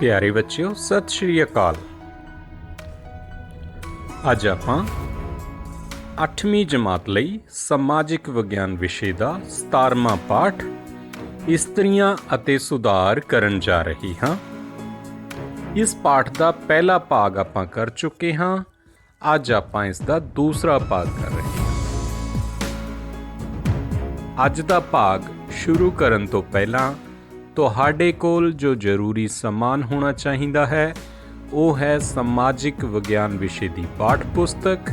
ਪਿਆਰੇ ਬੱਚਿਓ, ਸਤਿ ਸ਼੍ਰੀ ਅਕਾਲ। ਅੱਜ ਆਪਾਂ 8ਵੀਂ ਜਮਾਤ ਲਈ ਸਮਾਜਿਕ ਵਿਗਿਆਨ ਵਿਸ਼ੇ ਦਾ 17ਵਾਂ ਪਾਠ ਇਸਤਰੀਆਂ ਅਤੇ ਸੁਧਾਰ ਕਰਨ ਜਾ ਰਹੇ ਹਾਂ। ਇਸ ਪਾਠ ਦਾ ਪਹਿਲਾ ਭਾਗ ਆਪਾਂ ਕਰ ਚੁੱਕੇ ਹਾਂ। ਅੱਜ ਆਪਾਂ ਇਸ ਦਾ ਦੂਸਰਾ ਭਾਗ ਕਰ ਰਹੇ ਹਾਂ। ਅੱਜ ਦਾ ਭਾਗ ਸ਼ੁਰੂ ਕਰਨ ਤੋਂ ਪਹਿਲਾਂ ਤੁਹਾਡੇ ਕੋਲ ਜੋ ਜ਼ਰੂਰੀ ਸਮਾਨ ਹੋਣਾ ਚਾਹੀਦਾ ਹੈ ਉਹ ਹੈ ਸਮਾਜਿਕ ਵਿਗਿਆਨ ਵਿਸ਼ੇ ਦੀ ਪਾਠ ਪੁਸਤਕ,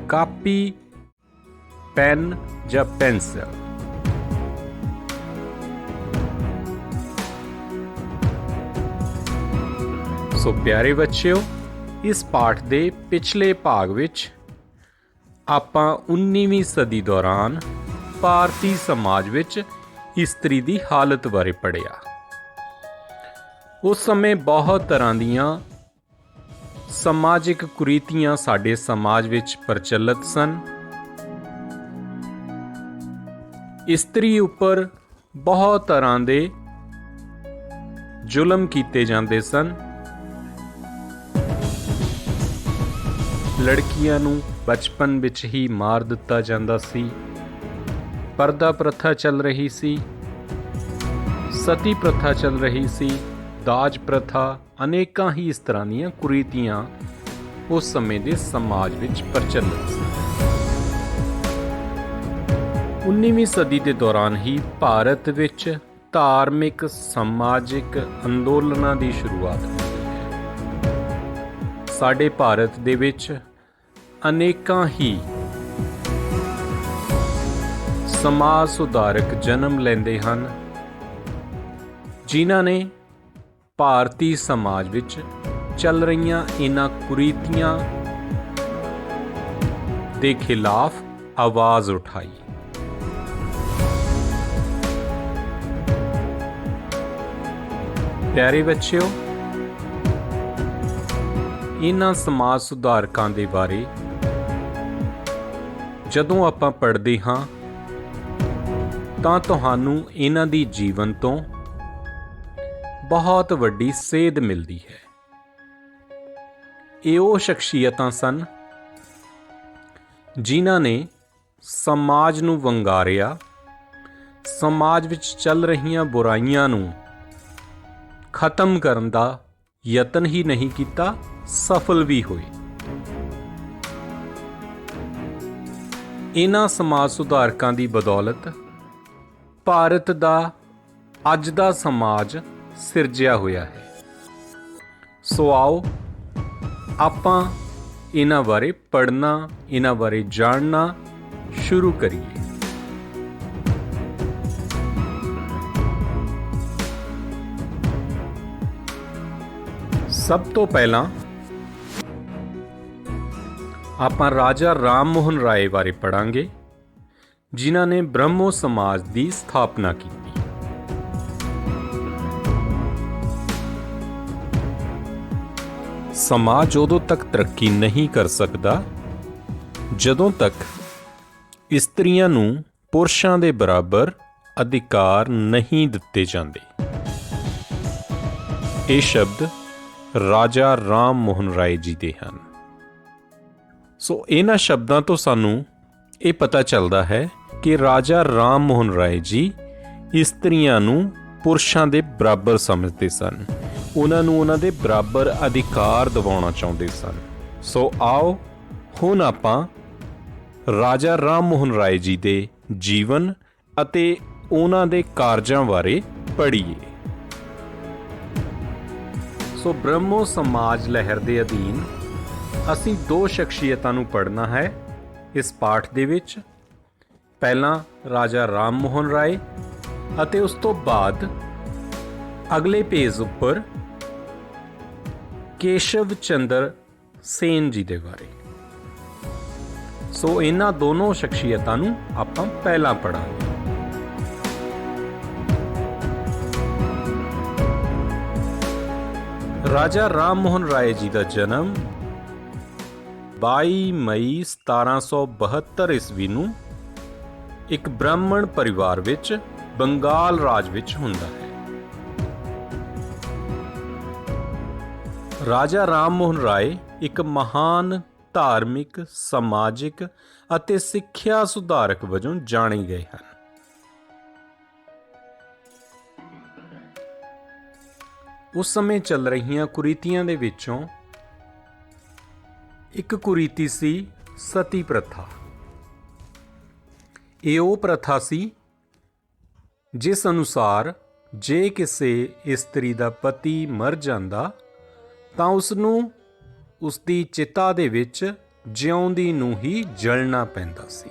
ਕਾਪੀ, ਪੈਨ ਜਾਂ ਪੈਨਸਿਲ। ਸੋ ਪਿਆਰੇ ਬੱਚਿਓ, ਇਸ ਪਾਠ ਦੇ ਪਿਛਲੇ ਭਾਗ ਵਿੱਚ ਆਪਾਂ 19ਵੀਂ ਸਦੀ ਦੌਰਾਨ ਭਾਰਤੀ ਸਮਾਜ ਵਿੱਚ ਇਸਤਰੀ ਦੀ ਹਾਲਤ ਬਾਰੇ ਪੜ੍ਹਿਆ। ਉਸ ਸਮੇਂ ਬਹੁਤ ਤਰ੍ਹਾਂ ਦੀਆਂ ਸਮਾਜਿਕ ਕੁਰੀਤੀਆਂ ਸਾਡੇ ਸਮਾਜ ਵਿੱਚ ਪ੍ਰਚਲਿਤ ਸਨ। ਇਸਤਰੀ ਉੱਪਰ ਬਹੁਤ ਤਰ੍ਹਾਂ ਦੇ ਜ਼ੁਲਮ ਕੀਤੇ ਜਾਂਦੇ ਸਨ। ਲੜਕੀਆਂ ਨੂੰ ਬਚਪਨ ਵਿੱਚ ਹੀ ਮਾਰ ਦਿੱਤਾ ਜਾਂਦਾ ਸੀ। ਪਰਦਾ ਪ੍ਰਥਾ ਚੱਲ ਰਹੀ ਸੀ, ਸਤੀ ਪ੍ਰਥਾ ਚੱਲ ਰਹੀ ਸੀ, ਦਾਜ ਪ੍ਰਥਾ, ਅਨੇਕਾਂ ਹੀ ਇਸ ਤਰ੍ਹਾਂ ਦੀਆਂ ਕੁਰੀਤੀਆਂ ਉਸ ਸਮੇਂ ਦੇ ਸਮਾਜ ਵਿੱਚ ਪ੍ਰਚਲਿਤ ਸਨ। 19ਵੀਂ ਸਦੀ ਦੇ ਦੌਰਾਨ ਹੀ ਭਾਰਤ ਵਿੱਚ ਧਾਰਮਿਕ ਸਮਾਜਿਕ ਅੰਦੋਲਨਾਂ ਦੀ ਸ਼ੁਰੂਆਤ ਹੋਈ ਹੈ। ਸਾਡੇ ਭਾਰਤ ਦੇ ਵਿੱਚ ਅਨੇਕਾਂ ਹੀ ਸਮਾਜ ਸੁਧਾਰਕ ਜਨਮ ਲੈਂਦੇ ਹਨ, ਜਿਨ੍ਹਾਂ ਨੇ ਭਾਰਤੀ ਸਮਾਜ ਵਿੱਚ ਚੱਲ ਰਹੀਆਂ ਇਹਨਾਂ ਕੁਰੀਤੀਆਂ ਦੇ ਖਿਲਾਫ ਆਵਾਜ਼ ਉਠਾਈ। ਪਿਆਰੇ ਬੱਚਿਓ, ਇਹਨਾਂ ਸਮਾਜ ਸੁਧਾਰਕਾਂ ਦੇ ਬਾਰੇ ਜਦੋਂ ਆਪਾਂ ਪੜ੍ਹਦੇ ਹਾਂ ਤਾਂ ਤੁਹਾਨੂੰ ਇਹਨਾਂ ਦੀ ਜੀਵਨ ਤੋਂ ਬਹੁਤ ਵੱਡੀ ਸੇਧ ਮਿਲਦੀ ਹੈ। ਇਹ ਉਹ ਸ਼ਖਸੀਅਤਾਂ ਸਨ ਜਿਨ੍ਹਾਂ ਨੇ ਸਮਾਜ ਨੂੰ ਵੰਗਾਰਿਆ, ਸਮਾਜ ਵਿੱਚ ਚੱਲ ਰਹੀਆਂ ਬੁਰਾਈਆਂ ਨੂੰ ਖਤਮ ਕਰਨ ਦਾ ਯਤਨ ਹੀ ਨਹੀਂ ਕੀਤਾ, ਸਫਲ ਵੀ ਹੋਏ। ਇਹਨਾਂ ਸਮਾਜ ਸੁਧਾਰਕਾਂ ਦੀ ਬਦੌਲਤ ਭਾਰਤ ਦਾ ਅੱਜ ਦਾ ਸਮਾਜ ਸਿਰਜਿਆ ਹੋਇਆ ਹੈ। ਸੋ ਆਓ ਆਪਾਂ ਇਹਨਾਂ ਬਾਰੇ ਪੜ੍ਹਨਾ, ਇਹਨਾਂ ਬਾਰੇ ਜਾਣਨਾ ਸ਼ੁਰੂ ਕਰੀਏ। ਸਭ ਤੋਂ ਪਹਿਲਾਂ ਆਪਾਂ ਰਾਜਾ ਰਾਮ ਮੋਹਨ ਰਾਏ ਬਾਰੇ ਪੜ੍ਹਾਂਗੇ, ਜਿਨ੍ਹਾਂ ਨੇ ਬ੍ਰਹਮੋ ਸਮਾਜ ਦੀ ਸਥਾਪਨਾ ਕੀਤੀ। ਸਮਾਜ ਉਦੋਂ ਤੱਕ ਤਰੱਕੀ ਨਹੀਂ ਕਰ ਸਕਦਾ ਜਦੋਂ ਤੱਕ ਇਸਤਰੀਆਂ ਨੂੰ ਪੁਰਸ਼ਾਂ ਦੇ ਬਰਾਬਰ ਅਧਿਕਾਰ ਨਹੀਂ ਦਿੱਤੇ ਜਾਂਦੇ। ਇਹ ਸ਼ਬਦ ਰਾਜਾ ਰਾਮ ਮੋਹਨ ਰਾਏ ਜੀ ਦੇ ਹਨ। ਸੋ ਇਹਨਾਂ ਸ਼ਬਦਾਂ ਤੋਂ ਸਾਨੂੰ ਇਹ ਪਤਾ ਚੱਲਦਾ ਹੈ ਕਿ ਰਾਜਾ ਰਾਮ ਮੋਹਨ ਰਾਏ ਜੀ ਇਸਤਰੀਆਂ ਨੂੰ ਪੁਰਸ਼ਾਂ ਦੇ ਬਰਾਬਰ ਸਮਝਦੇ ਸਨ, ਉਹਨਾਂ ਨੂੰ ਉਹਨਾਂ ਦੇ ਬਰਾਬਰ ਅਧਿਕਾਰ ਦਿਵਾਉਣਾ ਚਾਹੁੰਦੇ ਸਨ। ਸੋ ਆਓ ਹੁਣ ਆਪਾਂ ਰਾਜਾ ਰਾਮ ਮੋਹਨ ਰਾਏ ਜੀ ਦੇ ਜੀਵਨ ਅਤੇ ਉਹਨਾਂ ਦੇ ਕਾਰਜਾਂ ਬਾਰੇ ਪੜ੍ਹੀਏ। ਸੋ ਬ੍ਰਹਮੋ ਸਮਾਜ ਲਹਿਰ ਦੇ ਅਧੀਨ ਅਸੀਂ ਦੋ ਸ਼ਖਸੀਅਤਾਂ ਨੂੰ ਪੜ੍ਹਨਾ ਹੈ ਇਸ ਪਾਠ ਦੇ ਵਿੱਚ। ਪਹਿਲਾਂ ਰਾਜਾ ਰਾਮ ਮੋਹਨ ਰਾਏ ਅਤੇ ਉਸ ਤੋਂ ਬਾਅਦ ਅਗਲੇ ਪੇਜ ਉੱਪਰ ਕੇਸ਼ਵ ਚੰਦਰ ਸੇਨ ਜੀ ਦੇ ਬਾਰੇ। ਸੋ ਇਹਨਾਂ ਦੋਨੋਂ ਸ਼ਖਸੀਅਤਾਂ ਨੂੰ ਆਪਾਂ ਪਹਿਲਾਂ ਪੜ੍ਹਾਂਗੇ। ਰਾਜਾ ਰਾਮ ਮੋਹਨ ਰਾਏ ਜੀ ਦਾ ਜਨਮ 22 ਮਈ 1772 ਈਸਵੀ ਨੂੰ ਇੱਕ ਬ੍ਰਾਹਮਣ ਪਰਿਵਾਰ ਵਿੱਚ ਬੰਗਾਲ ਰਾਜ ਵਿੱਚ ਹੁੰਦਾ ਹੈ। ਰਾਜਾ ਰਾਮ ਮੋਹਨ ਰਾਏ ਇੱਕ ਮਹਾਨ ਧਾਰਮਿਕ, ਸਮਾਜਿਕ ਅਤੇ ਸਿੱਖਿਆ ਸੁਧਾਰਕ ਵਜੋਂ ਜਾਣੇ ਗਏ ਹਨ। ਉਸ ਸਮੇਂ ਚੱਲ ਰਹੀਆਂ ਕੁਰੀਤੀਆਂ ਦੇ ਵਿੱਚੋਂ ਇੱਕ ਕੁਰੀਤੀ ਸੀ ਸਤੀ ਪ੍ਰਥਾ। ਇਹ ਉਹ ਪ੍ਰਥਾ ਸੀ ਜਿਸ ਅਨੁਸਾਰ ਜੇ ਕਿਸੇ ਇਸਤਰੀ ਦਾ ਪਤੀ ਮਰ ਜਾਂਦਾ ਤਾਂ ਉਸ ਨੂੰ ਉਸ ਦੀ ਚਿਤਾ ਦੇ ਵਿੱਚ ਜਿਉਂਦੀ ਨੂੰ ਹੀ ਜਲਣਾ ਪੈਂਦਾ ਸੀ।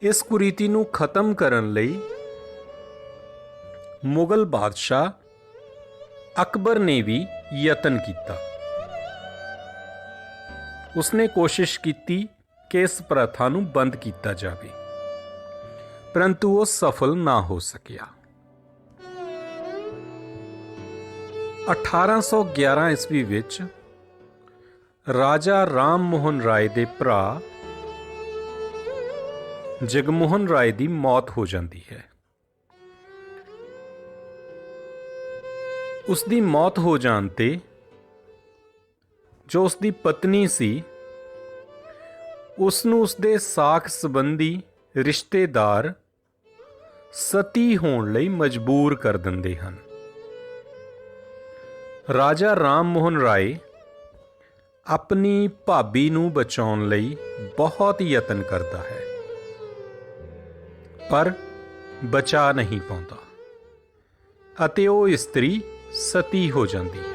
ਇਸ ਕੁਰੀਤੀ ਨੂੰ ਖਤਮ ਕਰਨ ਲਈ ਮੁਗਲ ਬਾਦਸ਼ਾਹ ਅਕਬਰ ਨੇ ਵੀ ਯਤਨ ਕੀਤਾ। ਉਸਨੇ ਕੋਸ਼ਿਸ਼ ਕੀਤੀ ਕਿ ਇਸ ਪ੍ਰਥਾ ਨੂੰ ਬੰਦ ਕੀਤਾ ਜਾਵੇ, ਪਰੰਤੂ ਉਹ ਸਫਲ ਨਾ ਹੋ ਸਕਿਆ। 1811 ਈਸਵੀ ਵਿੱਚ ਰਾਜਾ ਰਾਮ ਮੋਹਨ ਰਾਏ ਦੇ ਭਰਾ ਜਗਮੋਹਨ ਰਾਏ ਦੀ ਮੌਤ ਹੋ ਜਾਂਦੀ ਹੈ। ਉਸ ਦੀ ਮੌਤ ਹੋ ਜਾਣ ਤੇ ਜੋ ਉਸ ਦੀ ਪਤਨੀ ਸੀ ਉਸ ਨੂੰ ਉਸਦੇ ਸਾਕ ਸੰਬੰਧੀ ਰਿਸ਼ਤੇਦਾਰ ਸਤੀ ਹੋਣ ਲਈ ਮਜਬੂਰ ਕਰ ਦਿੰਦੇ ਹਨ। ਰਾਜਾ ਰਾਮ ਮੋਹਨ ਰਾਏ ਆਪਣੀ ਭਾਬੀ ਨੂੰ ਬਚਾਉਣ ਲਈ ਬਹੁਤ ਯਤਨ ਕਰਦਾ ਹੈ, ਪਰ ਬਚਾ ਨਹੀਂ ਪਾਉਂਦਾ ਅਤੇ ਉਹ ਇਸਤਰੀ ਸਤੀ ਹੋ ਜਾਂਦੀ ਹੈ।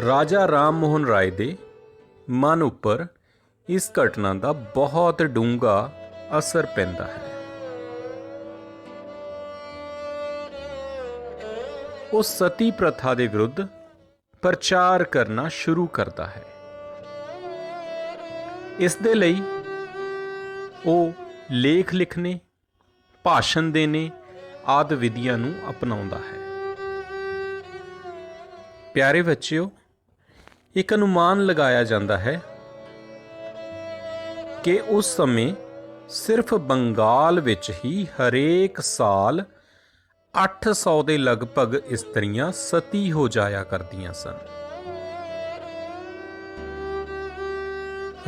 ਰਾਜਾ ਰਾਮ ਮੋਹਨ ਰਾਏ ਦੇ ਮਨ ਉੱਪਰ ਇਸ ਘਟਨਾ ਦਾ ਬਹੁਤ ਡੂੰਘਾ ਅਸਰ ਪੈਂਦਾ ਹੈ। ਉਹ ਸਤੀ ਪ੍ਰਥਾ ਦੇ ਵਿਰੁੱਧ ਪ੍ਰਚਾਰ ਕਰਨਾ ਸ਼ੁਰੂ ਕਰਦਾ ਹੈ। ਇਸ ਦੇ ਲਈ ਉਹ ਲੇਖ ਲਿਖਣੇ, ਭਾਸ਼ਣ ਦੇਣੇ ਆਦਿ ਵਿਧੀਆਂ ਨੂੰ ਅਪਣਾਉਂਦਾ ਹੈ। ਪਿਆਰੇ ਬੱਚਿਓ, ਇੱਕ ਅਨੁਮਾਨ ਲਗਾਇਆ ਜਾਂਦਾ ਹੈ ਕਿ ਉਸ ਸਮੇਂ ਸਿਰਫ ਬੰਗਾਲ ਵਿੱਚ ਹੀ ਹਰੇਕ ਸਾਲ 800 ਦੇ ਲਗਭਗ ਇਸਤਰੀਆਂ ਸਤੀ ਹੋ ਜਾਇਆ ਕਰਦੀਆਂ ਸਨ।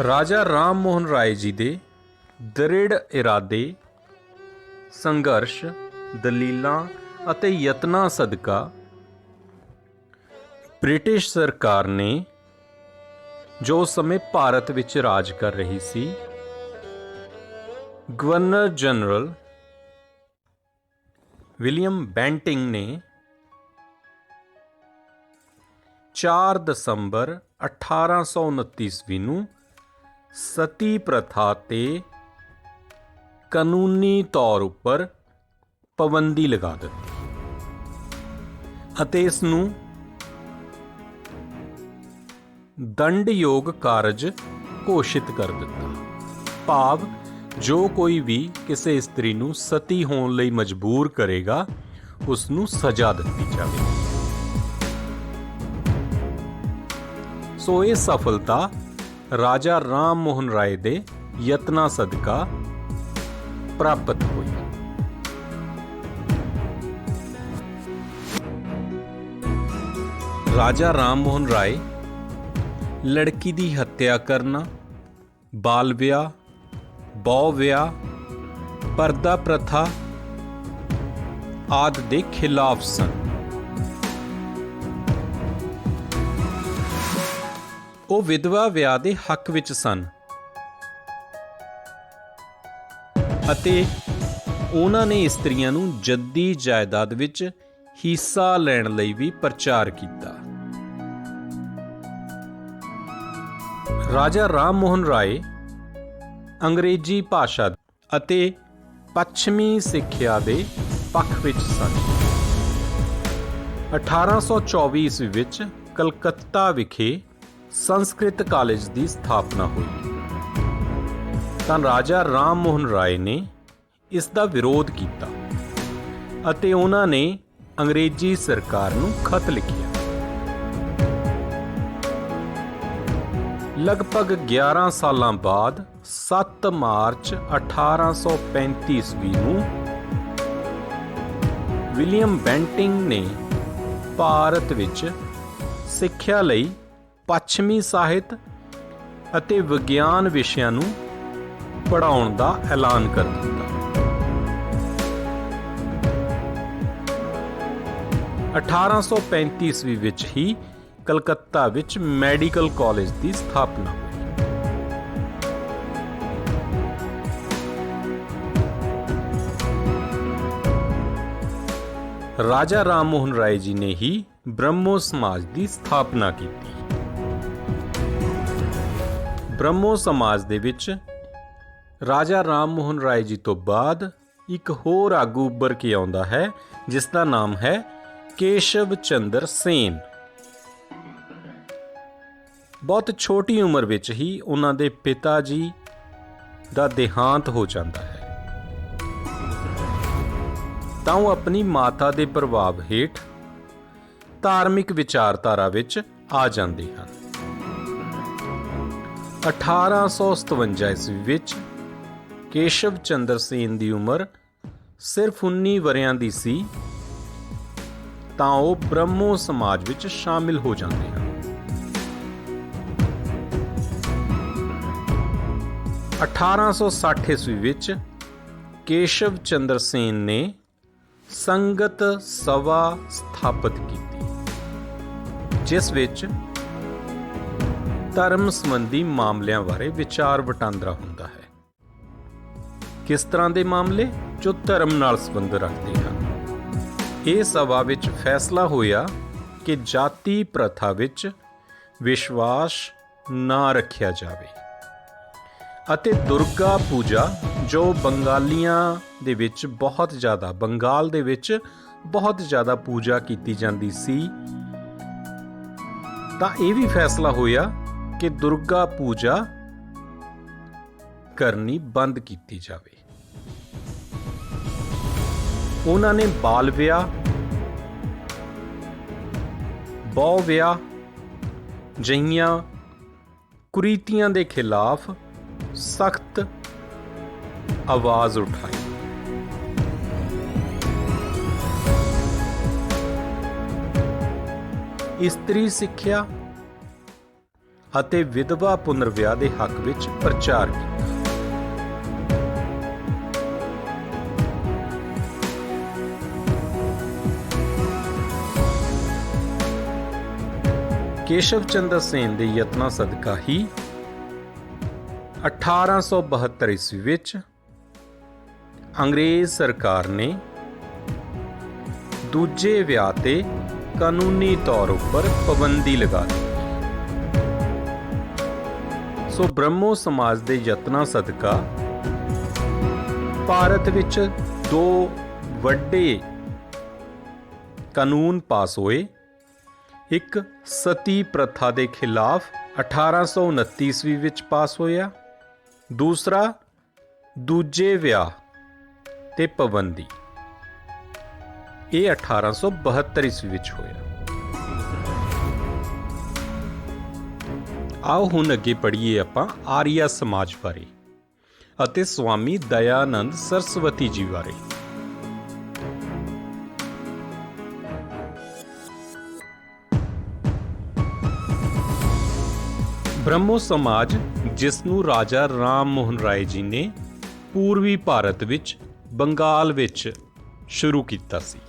ਰਾਜਾ ਰਾਮ ਮੋਹਨ ਰਾਏ ਜੀ ਦੇ ਦ੍ਰਿੜ ਇਰਾਦੇ, ਸੰਘਰਸ਼, ਦਲੀਲਾਂ ਅਤੇ ਯਤਨਾਂ ਸਦਕਾ ਬ੍ਰਿਟਿਸ਼ ਸਰਕਾਰ ਨੇ ਜੋ ਸਮੇਂ ਭਾਰਤ ਵਿੱਚ ਰਾਜ ਕਰ ਰਹੀ ਸੀ, ਗਵਰਨਰ ਜਨਰਲ ਵਿਲੀਅਮ ਬੈਂਟਿੰਗ ਨੇ 4 ਦਸੰਬਰ 1829 ਈਸਵੀ ਨੂੰ ਸਤੀ ਪ੍ਰਥਾ ਤੇ ਕਾਨੂੰਨੀ ਤੌਰ ਉੱਪਰ ਪਾਬੰਦੀ ਲਗਾ ਦਿੱਤੀ ਅਤੇ ਇਸ ਨੂੰ ਦੰਡਯੋਗ ਕਾਰਜ ਘੋਸ਼ਿਤ ਕਰ ਦਿੱਤਾ। ਭਾਵ ਜੋ ਕੋਈ ਵੀ ਕਿਸੇ ਇਸਤਰੀ ਨੂੰ ਸਤੀ ਹੋਣ ਲਈ ਮਜਬੂਰ ਕਰੇਗਾ ਉਸ ਨੂੰ ਸਜ਼ਾ ਦਿੱਤੀ ਜਾਵੇ। ਸੋ ਇਹ ਸਫਲਤਾ ਰਾਜਾ ਰਾਮ ਮੋਹਨ ਰਾਏ ਦੇ ਯਤਨਾਂ ਸਦਕਾ ਪ੍ਰਾਪਤ ਹੋਈ। ਰਾਜਾ ਰਾਮ ਮੋਹਨ ਰਾਏ ਲੜਕੀ ਦੀ ਹੱਤਿਆ ਕਰਨਾ, ਬਾਲ ਵਿਆਹ, ਬਹੁ ਵਿਆਹ, ਪਰਦਾ ਪ੍ਰਥਾ ਆਦਿ ਦੇ ਖਿਲਾਫ ਸਨ। ਉਹ ਵਿਧਵਾ ਵਿਆਹ ਦੇ ਹੱਕ ਵਿੱਚ ਸਨ ਅਤੇ ਉਹਨਾਂ ਨੇ ਇਸਤਰੀਆਂ ਨੂੰ ਜੱਦੀ ਜਾਇਦਾਦ ਵਿੱਚ ਹਿੱਸਾ ਲੈਣ ਲਈ ਵੀ ਪ੍ਰਚਾਰ ਕੀਤਾ। ਰਾਜਾ ਰਾਮ ਮੋਹਨ ਰਾਏ ਅੰਗਰੇਜ਼ੀ ਭਾਸ਼ਾ ਅਤੇ ਪੱਛਮੀ ਸਿੱਖਿਆ ਦੇ ਪੱਖ ਵਿੱਚ ਸਨ। 1824 ਈਸਵੀ ਵਿੱਚ ਕਲਕੱਤਾ ਵਿਖੇ ਸੰਸਕ੍ਰਿਤ ਕਾਲਜ ਦੀ ਸਥਾਪਨਾ ਹੋਈ ਤਾਂ ਰਾਜਾ ਰਾਮ ਮੋਹਨ ਰਾਏ ਨੇ ਇਸ ਦਾ ਵਿਰੋਧ ਕੀਤਾ ਅਤੇ ਉਹਨਾਂ ਨੇ ਅੰਗਰੇਜ਼ੀ ਸਰਕਾਰ ਨੂੰ ਖਤ ਲਿਖਿਆ। ਲਗਭਗ 11 ਸਾਲਾਂ ਬਾਅਦ 7 ਮਾਰਚ 1835 ਈਸਵੀ ਨੂੰ ਵਿਲੀਅਮ ਬੈਂਟਿੰਗ ਨੇ ਭਾਰਤ ਵਿੱਚ ਸਿੱਖਿਆ ਲਈ ਪੱਛਮੀ ਸਾਹਿਤ ਅਤੇ ਵਿਗਿਆਨ ਵਿਸ਼ਿਆਂ ਨੂੰ ਪੜ੍ਹਾਉਣ ਦਾ ਐਲਾਨ ਕਰ ਦਿੱਤਾ। 1835 ਈਸਵੀ ਵਿੱਚ ਹੀ ਕਲਕੱਤਾ ਵਿੱਚ ਮੈਡੀਕਲ ਕਾਲਜ ਦੀ ਸਥਾਪਨਾ ਹੋਈ। ਰਾਜਾ ਰਾਮ ਮੋਹਨ ਰਾਏ ਜੀ ਨੇ ਹੀ ਬ੍ਰਹਮੋ ਸਮਾਜ ਦੀ ਸਥਾਪਨਾ ਕੀਤੀ। ਬ੍ਰਹਮੋ ਸਮਾਜ ਦੇ ਵਿੱਚ ਰਾਜਾ ਰਾਮ ਮੋਹਨ ਰਾਏ ਜੀ ਤੋਂ ਬਾਅਦ ਇੱਕ ਹੋਰ ਆਗੂ ਉੱਭਰ ਕੇ ਆਉਂਦਾ ਹੈ ਜਿਸ ਦਾ ਨਾਮ ਹੈ ਕੇਸ਼ਵ ਚੰਦਰ ਸੇਨ। ਬਹੁਤ ਛੋਟੀ ਉਮਰ ਵਿੱਚ ਹੀ ਉਹਨਾਂ ਦੇ ਪਿਤਾ ਜੀ ਦਾ ਦੇਹਾਂਤ ਹੋ ਜਾਂਦਾ ਹੈ ਤਾਂ ਉਹ ਆਪਣੀ ਮਾਤਾ ਦੇ ਪ੍ਰਭਾਵ ਹੇਠ ਧਾਰਮਿਕ ਵਿਚਾਰਧਾਰਾ ਵਿੱਚ ਆ ਜਾਂਦੇ ਹਨ। 1857 ਈਸਵੀ ਵਿੱਚ ਕੇਸ਼ਵ ਚੰਦਰ ਸੇਨ ਦੀ ਉਮਰ ਸਿਰਫ 19 ਵਰ੍ਹਿਆਂ ਦੀ ਸੀ ਤਾਂ ਉਹ ਬ੍ਰਹਮੋ ਸਮਾਜ ਵਿੱਚ ਸ਼ਾਮਿਲ ਹੋ ਜਾਂਦੇ ਹਨ। 1860 ਈਸਵੀ ਵਿੱਚ ਕੇਸ਼ਵ ਚੰਦਰ ਸੇਨ ਨੇ ਸੰਗਤ ਸਭਾ ਸਥਾਪਿਤ ਕੀਤੀ ਜਿਸ ਵਿੱਚ ਧਰਮ ਸੰਬੰਧੀ ਮਾਮਲਿਆਂ ਬਾਰੇ ਵਿਚਾਰ ਵਟਾਂਦਰਾ ਹੁੰਦਾ ਹੈ। ਕਿਸ ਤਰ੍ਹਾਂ ਦੇ ਮਾਮਲੇ ਜੋ ਧਰਮ ਨਾਲ ਸੰਬੰਧ ਰੱਖਦੇ ਹਨ। ਇਹ ਸਭਾ ਵਿੱਚ ਫੈਸਲਾ ਹੋਇਆ ਕਿ ਜਾਤੀ ਪ੍ਰਥਾ ਵਿੱਚ ਵਿਸ਼ਵਾਸ ਨਾ ਰੱਖਿਆ ਜਾਵੇ ਅਤੇ ਦੁਰਗਾ ਪੂਜਾ ਜੋ ਬੰਗਾਲ ਦੇ ਵਿੱਚ ਬਹੁਤ ਜ਼ਿਆਦਾ ਪੂਜਾ ਕੀਤੀ ਜਾਂਦੀ ਸੀ ਤਾਂ ਇਹ ਵੀ ਫੈਸਲਾ ਹੋਇਆ ਕਿ ਦੁਰਗਾ ਪੂਜਾ ਕਰਨੀ ਬੰਦ ਕੀਤੀ ਜਾਵੇ। ਉਹਨਾਂ ਨੇ ਬਾਲ ਵਿਆਹ, ਬਹੁ ਵਿਆਹ ਜਿਹੀਆਂ ਕੁਰੀਤੀਆਂ ਦੇ ਖਿਲਾਫ ਸਖਤ ਆਵਾਜ਼ ਉਠਾਈ। ਇਸਤਰੀ ਸਿੱਖਿਆ ਅਤੇ ਵਿਧਵਾ ਪੁਨਰ ਵਿਆਹ ਦੇ ਹੱਕ ਵਿੱਚ ਪ੍ਰਚਾਰ ਕੀਤਾ। ਕੇਸ਼ਵ ਚੰਦਰ ਸੇਨ ਦੇ ਯਤਨਾਂ ਸਦਕਾ ਹੀ 1872 ਈਸਵੀ ਵਿੱਚ ਅੰਗਰੇਜ਼ ਸਰਕਾਰ ਨੇ ਦੂਜੇ ਵਿਆਹ ਤੇ ਕਾਨੂੰਨੀ ਤੌਰ ਉੱਪਰ ਪਾਬੰਦੀ ਲਗਾ ਦਿੱਤੀ। ਸੋ ਬ੍ਰਹਮੋ ਸਮਾਜ ਦੇ ਯਤਨਾਂ ਸਦਕਾ ਭਾਰਤ ਵਿੱਚ 2 ਵੱਡੇ ਕਾਨੂੰਨ ਪਾਸ ਹੋਏ। ਇੱਕ ਸਤੀ ਪ੍ਰਥਾ ਦੇ ਖਿਲਾਫ 1829 ਈਸਵੀ ਵਿੱਚ ਪਾਸ ਹੋਇਆ। ਦੂਸਰਾ ਦੂਜੇ ਵਿਆਹ ਤੇ ਪਾਬੰਦੀ, ਇਹ 1872 ਈਸਵੀ ਵਿੱਚ ਹੋਇਆ। ਆਓ ਹੁਣ ਅੱਗੇ ਪੜ੍ਹੀਏ ਆਪਾਂ ਆਰੀਆ ਸਮਾਜ ਬਾਰੇ ਅਤੇ ਸਵਾਮੀ ਦਇਆਨੰਦ ਸਰਸਵਤੀ ਜੀ ਬਾਰੇ। ਬ੍ਰਹਮੋ ਸਮਾਜ, ਜਿਸ ਨੂੰ ਰਾਜਾ ਰਾਮ ਮੋਹਨ ਰਾਏ ਜੀ ਨੇ ਪੂਰਬੀ ਭਾਰਤ ਵਿੱਚ ਬੰਗਾਲ ਵਿੱਚ ਸ਼ੁਰੂ ਕੀਤਾ ਸੀ।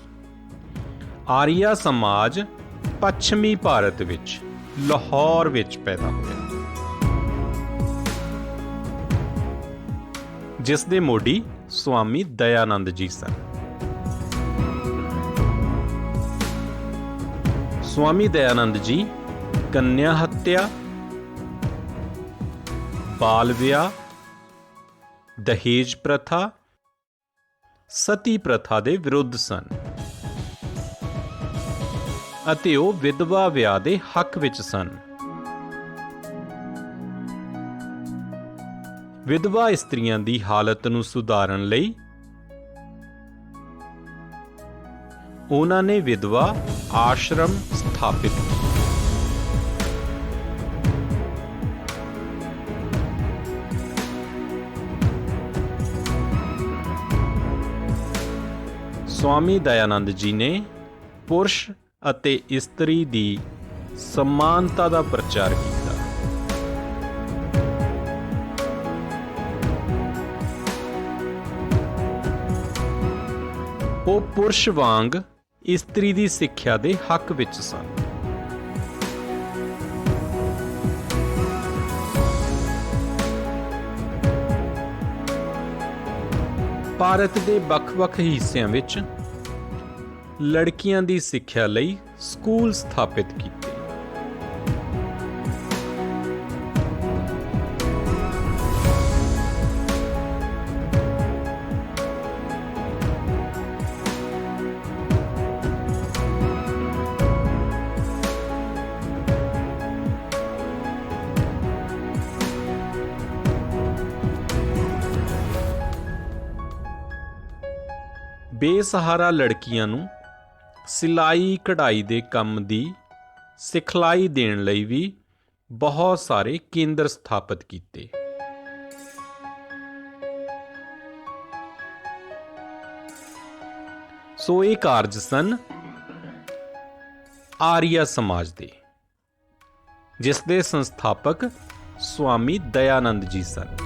ਆਰੀਆ ਸਮਾਜ ਪੱਛਮੀ ਭਾਰਤ ਵਿੱਚ ਲਾਹੌਰ ਵਿੱਚ ਪੈਦਾ ਹੋਇਆ, ਜਿਸ ਦੇ ਮੋਢੀ स्वामी दयानंद जी सन। स्वामी दयानंद जी कन्या हत्या, बाल विआह, दहेज प्रथा, सती प्रथा ਦੇ ਵਿਰੁੱਧ ਸਨ ਅਤੇ ਉਹ ਵਿਧਵਾ ਵਿਆਹ ਦੇ ਹੱਕ ਵਿੱਚ ਸਨ। ਵਿਧਵਾ ਇਸਤਰੀਆਂ ਦੀ ਹਾਲਤ ਨੂੰ ਸੁਧਾਰਨ ਲਈ ਉਹਨਾਂ ਨੇ ਵਿਧਵਾ ਆਸ਼ਰਮ ਸਥਾਪਿਤ ਕੀਤੇ। स्वामी दयानंद जी ने पुरुष ਅਤੇ ਇਸਤਰੀ ਦੀ ਸਮਾਨਤਾ ਦਾ ਪ੍ਰਚਾਰ ਕੀਤਾ। ਉਹ ਪੁਰਸ਼ ਵਾਂਗ ਇਸਤਰੀ ਦੀ ਸਿੱਖਿਆ ਦੇ ਹੱਕ ਵਿੱਚ ਸਨ। ਭਾਰਤ ਦੇ ਵੱਖ-ਵੱਖ ਹਿੱਸਿਆਂ ਵਿੱਚ ਲੜਕੀਆਂ ਦੀ ਸਿੱਖਿਆ ਲਈ ਸਕੂਲ ਸਥਾਪਿਤ ਕੀਤੇ। ਬੇਸਹਾਰਾ ਲੜਕੀਆਂ ਨੂੰ ਸਿਲਾਈ ਕਢਾਈ ਦੇ ਕੰਮ ਦੀ ਸਿਖਲਾਈ ਦੇਣ ਲਈ ਵੀ ਬਹੁਤ ਸਾਰੇ ਕੇਂਦਰ ਸਥਾਪਿਤ ਕੀਤੇ। ਸੋ ਇਹ ਕਾਰਜ ਸਨ ਆਰੀਆ ਸਮਾਜ ਦੇ, ਜਿਸ ਦੇ ਸੰਸਥਾਪਕ ਸਵਾਮੀ ਦਇਆਨੰਦ ਜੀ ਸਨ।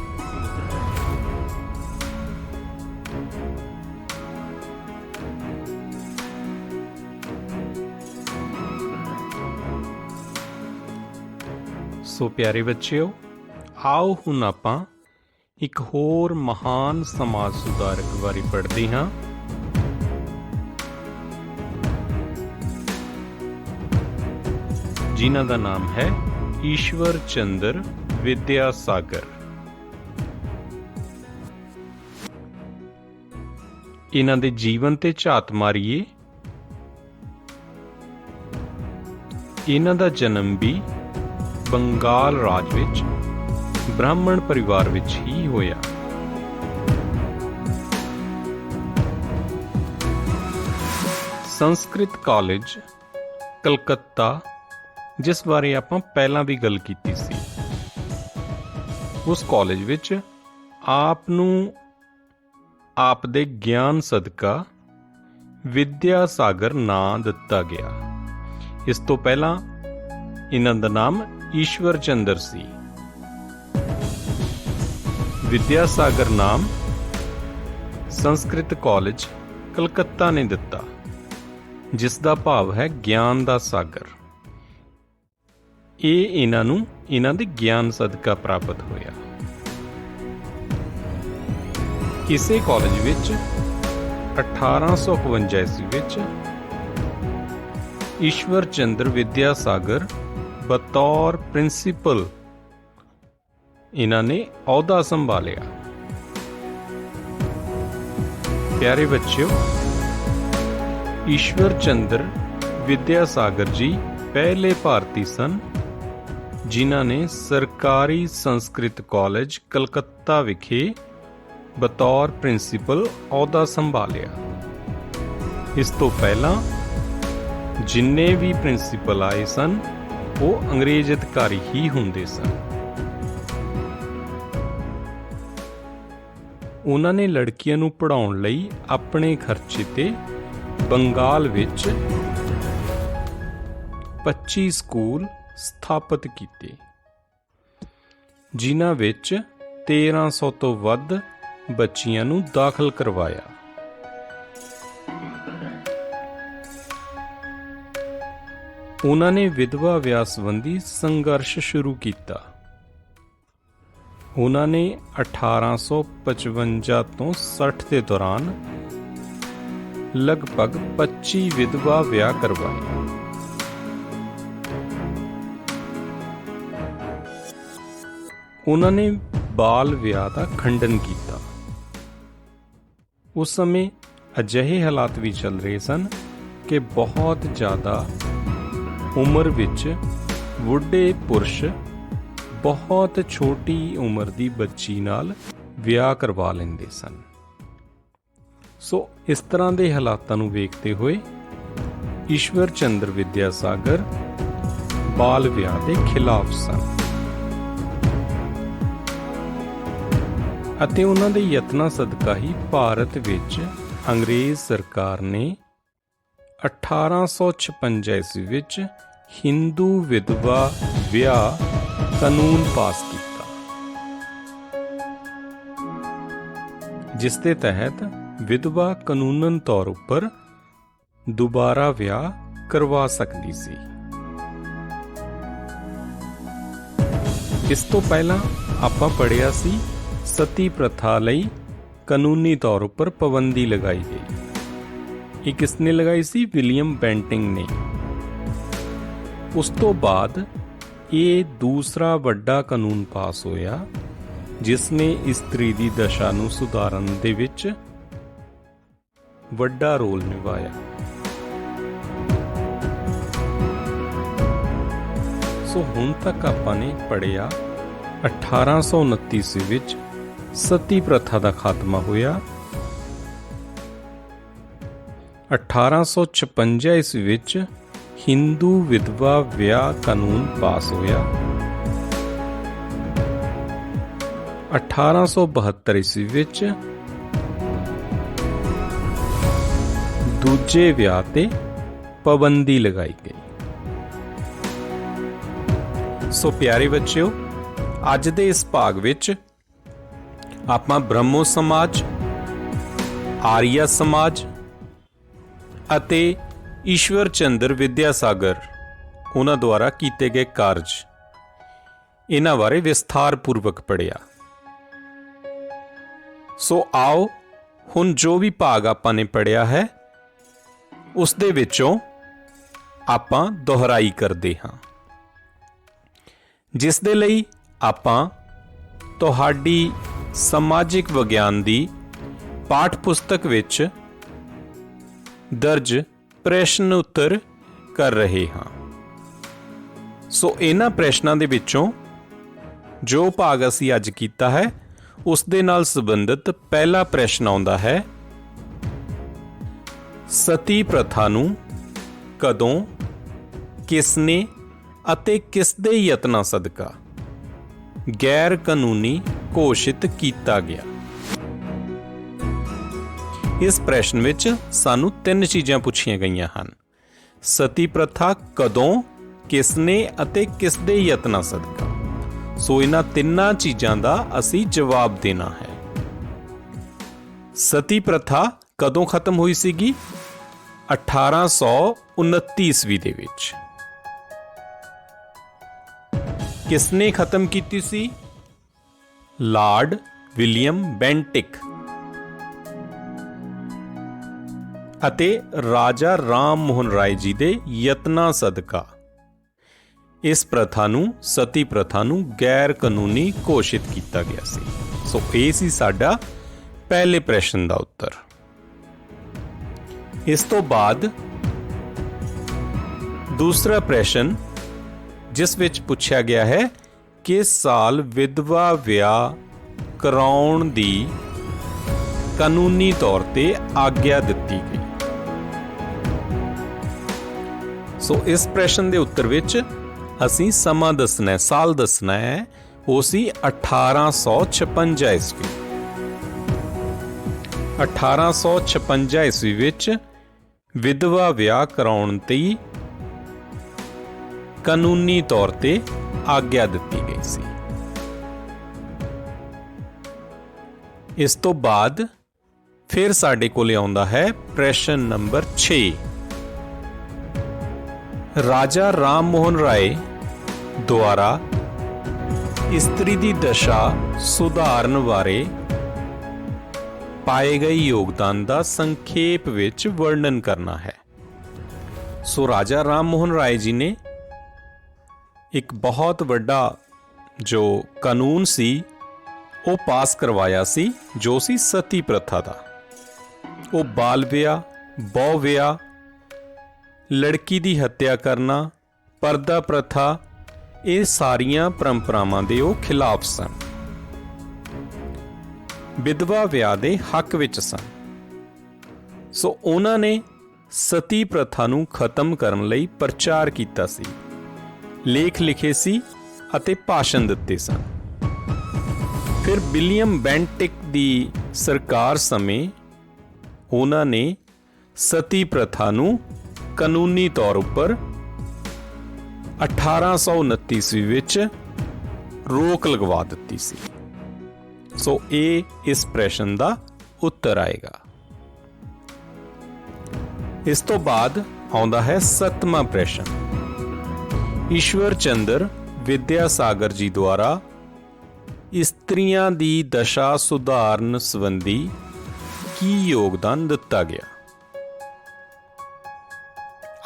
ਸੋ ਪਿਆਰੇ ਬੱਚਿਓ, ਆਓ ਹੁਣ ਆਪਾਂ ਇੱਕ ਹੋਰ ਮਹਾਨ ਸਮਾਜ ਸੁਧਾਰਕ ਬਾਰੇ ਪੜ੍ਹਦੇ ਹਾਂ। ਜਿਨ੍ਹਾਂ ਦਾ ਨਾਮ ਹੈ ਈਸ਼ਵਰ ਚੰਦਰ ਵਿਦਿਆਸਾਗਰ। ਇਹਨਾਂ ਦੇ ਜੀਵਨ ਤੇ ਝਾਤ ਮਾਰੀਏ। ਇਹਨਾਂ ਦਾ ਜਨਮ ਵੀ ਬੰਗਾਲ ਰਾਜ ਵਿੱਚ ਬ੍ਰਾਹਮਣ ਪਰਿਵਾਰ ਵਿੱਚ ਹੀ ਹੋਇਆ। ਸੰਸਕ੍ਰਿਤ ਕਾਲਜ ਕਲਕੱਤਾ, ਜਿਸ ਬਾਰੇ ਆਪਾਂ ਪਹਿਲਾਂ ਵੀ ਗੱਲ ਕੀਤੀ ਸੀ, ਉਸ ਕਾਲਜ ਵਿੱਚ ਆਪ ਨੂੰ ਆਪ ਦੇ ਗਿਆਨ ਸਦਕਾ ਵਿਦਿਆਸਾਗਰ ਨਾਂ ਦਿੱਤਾ ਗਿਆ। ਇਸ ਤੋਂ ਪਹਿਲਾਂ ਇਹਨਾਂ ਦਾ ਨਾਮ ਈਸ਼ਵਰ ਚੰਦਰ ਸੀ। ਵਿਦਿਆਸਾਗਰ ਨਾਮ ਸੰਸਕ੍ਰਿਤ ਕਾਲਜ ਕਲਕੱਤਾ ਨੇ ਦਿੱਤਾ, ਜਿਸ ਦਾ ਭਾਵ ਹੈ ਗਿਆਨ ਦਾ ਸਾਗਰ। ਇਹ ਇਹਨਾਂ ਨੂੰ ਇਹਨਾਂ ਦੇ ਗਿਆਨ ਸਦਕਾ ਪ੍ਰਾਪਤ ਹੋਇਆ। ਇਸੇ ਕਾਲਜ ਵਿੱਚ 1852 ਈਸਵੀ ਵਿੱਚ ਈਸ਼ਵਰ ਚੰਦਰ ਵਿਦਿਆਸਾਗਰ ਬਤੌਰ ਪ੍ਰਿੰਸੀਪਲ ਇਹਨਾਂ ਨੇ ਅਹੁਦਾ ਸੰਭਾਲਿਆ। ਪਿਆਰੇ ਬੱਚਿਓ, ਈਸ਼ਵਰ ਚੰਦਰ ਵਿਦਿਆਸਾਗਰ ਜੀ ਪਹਿਲੇ ਭਾਰਤੀ ਸਨ ਜਿਨ੍ਹਾਂ ਨੇ ਸਰਕਾਰੀ ਸੰਸਕ੍ਰਿਤ ਕਾਲਜ ਕਲਕੱਤਾ ਵਿਖੇ ਬਤੌਰ ਪ੍ਰਿੰਸੀਪਲ ਅਹੁਦਾ ਸੰਭਾਲਿਆ। ਇਸ ਤੋਂ ਪਹਿਲਾਂ ਜਿੰਨੇ ਵੀ ਪ੍ਰਿੰਸੀਪਲ ਆਏ ਸਨ ਉਹ ਅੰਗਰੇਜ਼ ਅਧਿਕਾਰੀ ਹੀ ਹੁੰਦੇ ਸਨ। ਉਹਨਾਂ ਨੇ ਲੜਕੀਆਂ ਨੂੰ ਪੜ੍ਹਾਉਣ ਲਈ ਆਪਣੇ ਖਰਚੇ ਤੇ ਬੰਗਾਲ ਵਿੱਚ 25 ਸਕੂਲ ਸਥਾਪਿਤ ਕੀਤੇ, ਜਿਨ੍ਹਾਂ ਵਿੱਚ 1300 ਤੋਂ ਵੱਧ ਬੱਚੀਆਂ ਨੂੰ ਦਾਖਲ ਕਰਵਾਇਆ। ਉਹਨਾਂ ਨੇ ਵਿਧਵਾ ਵਿਆਹ ਸੰਬੰਧੀ ਸੰਘਰਸ਼ ਸ਼ੁਰੂ ਕੀਤਾ। ਉਹਨਾਂ ਨੇ 1855 ਤੋਂ 60 ਦੇ ਦੌਰਾਨ ਲਗਭਗ 25 ਵਿਧਵਾ ਵਿਆਹ ਕਰਵਾਏ। ਉਹਨਾਂ ਨੇ ਬਾਲ ਵਿਆਹ ਦਾ ਖੰਡਨ ਕੀਤਾ। ਉਸ ਸਮੇਂ ਅਜਿਹੇ ਹਾਲਾਤ ਵੀ ਚੱਲ ਰਹੇ ਸਨ ਕਿ ਬਹੁਤ ਜ਼ਿਆਦਾ ਉਮਰ ਵਿੱਚ ਬੁੱਢੇ ਪੁਰਸ਼ ਬਹੁਤ ਛੋਟੀ ਉਮਰ ਦੀ ਬੱਚੀ ਨਾਲ ਵਿਆਹ ਕਰਵਾ ਲੈਂਦੇ ਸਨ। ਸੋ ਇਸ ਤਰ੍ਹਾਂ ਦੇ ਹਾਲਾਤਾਂ ਨੂੰ ਵੇਖਦੇ ਹੋਏ ਈਸ਼ਵਰ ਚੰਦਰ ਵਿਦਿਆਸਾਗਰ ਬਾਲ ਵਿਆਹ ਦੇ ਖਿਲਾਫ ਸਨ ਅਤੇ ਉਹਨਾਂ ਦੇ ਯਤਨਾਂ ਸਦਕਾ ਹੀ ਭਾਰਤ ਵਿੱਚ ਅੰਗਰੇਜ਼ ਸਰਕਾਰ ਨੇ 1856 ਈਸਵੀ ਵਿੱਚ ਹਿੰਦੂ ਵਿਧਵਾ ਵਿਆਹ ਕਾਨੂੰਨ ਪਾਸ ਕੀਤਾ, ਜਿਸ ਦੇ ਤਹਿਤ ਵਿਧਵਾ ਕਾਨੂੰਨਨ ਤੌਰ ਉੱਪਰ ਦੁਬਾਰਾ ਵਿਆਹ ਕਰਵਾ ਸਕਦੀ ਸੀ। ਇਸ ਤੋਂ ਪਹਿਲਾਂ ਆਪਾਂ ਪੜ੍ਹਿਆ ਸੀ ਸਤੀ ਪ੍ਰਥਾ ਲਈ ਕਾਨੂੰਨੀ ਤੌਰ ਉੱਪਰ ਪਾਬੰਦੀ ਲਗਾਈ ਗਈ। ਇਹ ਕਿਸ ਨੇ ਲਗਾਈ ਸੀ? ਵਿਲੀਅਮ ਬੈਂਟਿੰਗ ਨੇ। ਉਸ ਤੋਂ ਬਾਅਦ ਇਹ ਦੂਸਰਾ ਵੱਡਾ ਕਾਨੂੰਨ ਪਾਸ ਹੋਇਆ ਜਿਸ ਨੇ ਇਸਤਰੀ ਦੀ ਦਸ਼ਾ ਨੂੰ ਸੁਧਾਰਨ ਦੇ ਵਿੱਚ ਵੱਡਾ ਰੋਲ ਨਿਭਾਇਆ। ਸੋ ਹੁਣ ਤੱਕ ਆਪਾਂ ਨੇ ਪੜ੍ਹਿਆ 1829 ਈਸਵੀ ਵਿੱਚ ਸਤੀ ਪ੍ਰਥਾ ਦਾ ਖਾਤਮਾ ਹੋਇਆ। 1856 ਈਸਵੀ ਵਿੱਚ ਹਿੰਦੂ ਵਿਧਵਾ ਵਿਆਹ ਕਾਨੂੰਨ ਪਾਸ ਹੋਇਆ। 1872 ਈਸਵੀ ਵਿੱਚ ਦੂਜੇ ਵਿਆਹ ਤੇ ਪਾਬੰਦੀ ਲਗਾਈ ਗਈ। ਸੋ ਪਿਆਰੇ ਬੱਚਿਓ, ਅੱਜ ਦੇ ਇਸ ਭਾਗ ਵਿੱਚ ਆਪਾਂ ਬ੍ਰਹਮੋ ਸਮਾਜ, ਆਰੀਆ ਸਮਾਜ ਅਤੇ ਈਸ਼ਵਰ ਚੰਦਰ ਵਿਦਿਆਸਾਗਰ ਉਹਨਾਂ ਦੁਆਰਾ ਕੀਤੇ ਗਏ ਕਾਰਜ, ਇਹਨਾਂ ਬਾਰੇ ਵਿਸਥਾਰ ਪੂਰਵਕ ਪੜ੍ਹਿਆ। ਸੋ ਆਓ ਹੁਣ ਜੋ ਵੀ ਭਾਗ ਆਪਾਂ ਨੇ ਪੜ੍ਹਿਆ ਹੈ ਉਸ ਦੇ ਵਿੱਚੋਂ ਆਪਾਂ ਦੁਹਰਾਈ ਕਰਦੇ ਹਾਂ, ਜਿਸ ਦੇ ਲਈ ਆਪਾਂ ਤੁਹਾਡੀ ਸਮਾਜਿਕ ਵਿਗਿਆਨ ਦੀ ਪਾਠ ਪੁਸਤਕ ਵਿੱਚ ਦਰਜ ਪ੍ਰਸ਼ਨ ਉੱਤਰ ਕਰ ਰਹੇ ਹਾਂ। ਸੋ ਇਹਨਾਂ ਪ੍ਰਸ਼ਨਾਂ ਦੇ ਵਿੱਚੋਂ ਜੋ ਭਾਗ ਅਸੀਂ ਅੱਜ ਕੀਤਾ ਹੈ ਉਸ ਦੇ ਨਾਲ ਸੰਬੰਧਿਤ ਪਹਿਲਾ ਪ੍ਰਸ਼ਨ ਆਉਂਦਾ ਹੈ, ਸਤੀ ਪ੍ਰਥਾ ਨੂੰ ਕਦੋਂ, ਕਿਸਨੇ ਅਤੇ ਕਿਸ ਦੇ ਯਤਨਾਂ ਸਦਕਾ ਗੈਰ ਕਾਨੂੰਨੀ ਘੋਸ਼ਿਤ ਕੀਤਾ ਗਿਆ। ਇਸ ਪ੍ਰਸ਼ਨ ਵਿੱਚ ਸਾਨੂੰ 3 ਚੀਜ਼ਾਂ ਪੁੱਛੀਆਂ ਗਈਆਂ ਹਨ। ਸਤੀ ਪ੍ਰਥਾ ਕਦੋਂ, ਕਿਸਨੇ ਅਤੇ ਕਿਸ ਦੇ ਯਤਨਾਂ ਸਦਕਾ। ਸੋ ਇਹਨਾਂ 3 ਚੀਜ਼ਾਂ ਦਾ ਅਸੀਂ ਜਵਾਬ ਦੇਣਾ ਹੈ। ਸਤੀ ਪ੍ਰਥਾ ਕਦੋਂ ਖਤਮ ਹੋਈ ਸੀਗੀ? 1829 ਈਸਵੀ ਦੇ ਵਿੱਚ। ਕਿਸਨੇ ਖਤਮ ਕੀਤੀ ਸੀ? ਲਾਰਡ ਵਿਲੀਅਮ ਬੈਂਟਿਕ ਅਤੇ ਰਾਜਾ ਰਾਮ ਮੋਹਨ ਰਾਏ ਜੀ ਦੇ ਯਤਨਾਂ ਸਦਕਾ ਇਸ ਪ੍ਰਥਾ ਨੂੰ, ਸਤੀ ਪ੍ਰਥਾ ਨੂੰ ਗੈਰ ਕਾਨੂੰਨੀ ਘੋਸ਼ਿਤ ਕੀਤਾ ਗਿਆ ਸੀ। ਸੋ ਇਹ ਸੀ ਸਾਡਾ ਪਹਿਲੇ ਪ੍ਰਸ਼ਨ ਦਾ ਉੱਤਰ। ਇਸ ਤੋਂ ਬਾਅਦ ਦੂਸਰਾ ਪ੍ਰਸ਼ਨ, ਜਿਸ ਵਿੱਚ ਪੁੱਛਿਆ ਗਿਆ ਹੈ ਕਿਸ ਸਾਲ ਵਿਧਵਾ ਵਿਆਹ ਕਰਾਉਣ ਦੀ ਕਾਨੂੰਨੀ ਤੌਰ ਤੇ ਆਗਿਆ ਦਿੱਤੀ ਗਈ। ਸੋ ਇਸ ਪ੍ਰਸ਼ਨ ਦੇ ਉੱਤਰ ਵਿੱਚ ਅਸੀਂ ਸਮਾਂ ਦੱਸਣਾ ਹੈ, ਸਾਲ ਦੱਸਣਾ ਹੈ। ਉਹ ਸੀ 1856 ਈਸਵੀ। 1856 ਈਸਵੀ ਵਿੱਚ ਵਿਧਵਾ ਵਿਆਹ ਕਰਾਉਣ ਤੇ ਕਾਨੂੰਨੀ ਤੌਰ ਤੇ ਆਗਿਆ ਦਿੱਤੀ ਗਈ ਸੀ। ਇਸ ਤੋਂ ਬਾਅਦ ਫਿਰ ਸਾਡੇ ਕੋਲ ਆਉਂਦਾ ਹੈ ਪ੍ਰਸ਼ਨ ਨੰਬਰ 6। ਰਾਜਾ ਰਾਮ ਮੋਹਨ ਰਾਏ ਦੁਆਰਾ ਇਸਤਰੀ ਦੀ ਦਸ਼ਾ ਸੁਧਾਰਨ ਬਾਰੇ ਪਾਏ ਗਏ ਯੋਗਦਾਨ ਦਾ ਸੰਖੇਪ ਵਿੱਚ ਵਰਣਨ ਕਰਨਾ ਹੈ। ਸੋ ਰਾਜਾ ਰਾਮ ਮੋਹਨ ਰਾਏ ਜੀ ਨੇ ਇੱਕ ਬਹੁਤ ਵੱਡਾ ਜੋ ਕਾਨੂੰਨ ਸੀ ਉਹ ਪਾਸ ਕਰਵਾਇਆ ਸੀ, ਜੋ ਸੀ ਸਤੀ ਪ੍ਰਥਾ ਦਾ। ਉਹ ਬਾਲ ਵਿਆਹ, ਬਹੁ ਵਿਆਹ, ਲੜਕੀ ਦੀ ਹੱਤਿਆ ਕਰਨਾ, ਪਰਦਾ ਪ੍ਰਥਾ, ਇਹ ਸਾਰੀਆਂ ਪਰੰਪਰਾਵਾਂ ਦੇ ਉਹ ਖਿਲਾਫ ਸਨ। ਵਿਧਵਾ ਵਿਆਹ ਦੇ ਹੱਕ ਵਿੱਚ ਸਨ। ਸੋ ਉਹਨਾਂ ਨੇ ਸਤੀ ਪ੍ਰਥਾ ਨੂੰ ਖਤਮ ਕਰਨ ਲਈ ਪ੍ਰਚਾਰ ਕੀਤਾ ਸੀ, ਲੇਖ ਲਿਖੇ ਸੀ ਅਤੇ ਭਾਸ਼ਣ ਦਿੱਤੇ ਸਨ। ਫਿਰ ਵਿਲੀਅਮ ਬੈਂਟਿਕ ਦੀ ਸਰਕਾਰ ਸਮੇਂ ਉਹਨਾਂ ਨੇ ਸਤੀ ਪ੍ਰਥਾ ਨੂੰ ਕਾਨੂੰਨੀ ਤੌਰ ਉੱਪਰ 1829 ਈਸਵੀ ਵਿੱਚ ਰੋਕ ਲਗਵਾ ਦਿੱਤੀ ਸੀ। ਸੋ ਇਹ ਇਸ ਪ੍ਰਸ਼ਨ ਦਾ ਉੱਤਰ ਆਏਗਾ। ਇਸ ਤੋਂ ਬਾਅਦ ਆਉਂਦਾ ਹੈ 7ਵਾਂ ਪ੍ਰਸ਼ਨ। ਈਸ਼ਵਰ ਚੰਦਰ ਵਿਦਿਆਸਾਗਰ ਜੀ ਦੁਆਰਾ ਇਸਤਰੀਆਂ ਦੀ ਦਸ਼ਾ ਸੁਧਾਰਨ ਸੰਬੰਧੀ ਕੀ ਯੋਗਦਾਨ ਦਿੱਤਾ ਗਿਆ?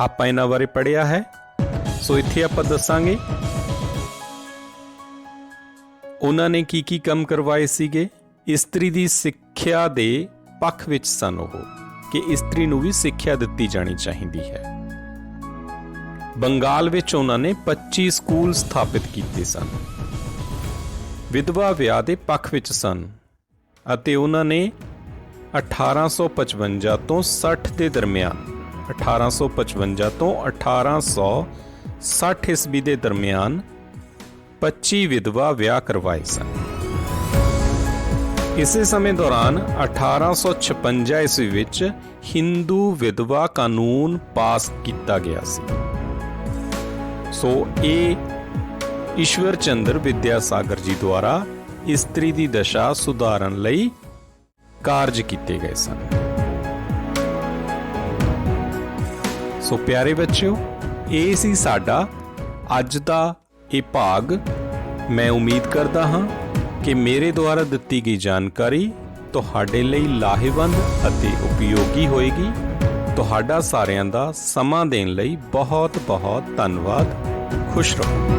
ਆਪਾਂ ਇਹਨਾਂ ਬਾਰੇ ਪੜ੍ਹਿਆ ਹੈ, ਸੋ ਇੱਥੇ ਆਪਾਂ ਦੱਸਾਂਗੇ ਉਹਨਾਂ ਨੇ ਕੀ ਕੀ ਕੰਮ ਕਰਵਾਏ ਸੀਗੇ। ਇਸਤਰੀ ਦੀ ਸਿੱਖਿਆ ਦੇ ਪੱਖ ਵਿੱਚ ਸਨ ਉਹ, ਕਿ ਇਸਤਰੀ ਨੂੰ ਵੀ ਸਿੱਖਿਆ ਦਿੱਤੀ ਜਾਣੀ ਚਾਹੀਦੀ ਹੈ। ਬੰਗਾਲ ਵਿੱਚ ਉਹਨਾਂ ਨੇ 25 ਸਕੂਲ ਸਥਾਪਿਤ ਕੀਤੇ ਸਨ। ਵਿਧਵਾ ਵਿਆਹ ਦੇ ਪੱਖ ਵਿੱਚ ਸਨ ਅਤੇ ਉਹਨਾਂ ਨੇ 1855 ਤੋਂ 60 ਦੇ ਦਰਮਿਆਨ 1855 ਤੋਂ 1860 ਈਸਵੀ ਦੇ ਦਰਮਿਆਨ 25 ਵਿਧਵਾ ਵਿਆਹ ਕਰਵਾਏ ਸਨ। ਇਸੇ ਸਮੇਂ ਦੌਰਾਨ 1856 ਈਸਵੀ ਵਿੱਚ ਹਿੰਦੂ ਵਿਧਵਾ ਕਾਨੂੰਨ ਪਾਸ ਕੀਤਾ ਗਿਆ ਸੀ। ਸੋ ਇਹ ਈਸ਼ਵਰ ਚੰਦਰ ਵਿਦਿਆਸਾਗਰ ਜੀ ਦੁਆਰਾ ਇਸਤਰੀ ਦੀ ਦਸ਼ਾ ਸੁਧਾਰਨ ਲਈ ਕਾਰਜ ਕੀਤੇ ਗਏ ਸਨ। ਸੋ ਪਿਆਰੇ ਬੱਚਿਓ, ਇਹ ਸੀ ਸਾਡਾ ਅੱਜ ਦਾ ਇਹ ਭਾਗ। ਮੈਂ ਉਮੀਦ ਕਰਦਾ ਹਾਂ ਕਿ ਮੇਰੇ ਦੁਆਰਾ ਦਿੱਤੀ ਗਈ ਜਾਣਕਾਰੀ ਤੁਹਾਡੇ ਲਈ ਲਾਹੇਵੰਦ ਅਤੇ ਉਪਯੋਗੀ ਹੋਏਗੀ। ਤੁਹਾਡਾ ਸਾਰਿਆਂ ਦਾ ਸਮਾਂ ਦੇਣ ਲਈ ਬਹੁਤ ਬਹੁਤ ਧੰਨਵਾਦ। ਖੁਸ਼ ਰਹੋ।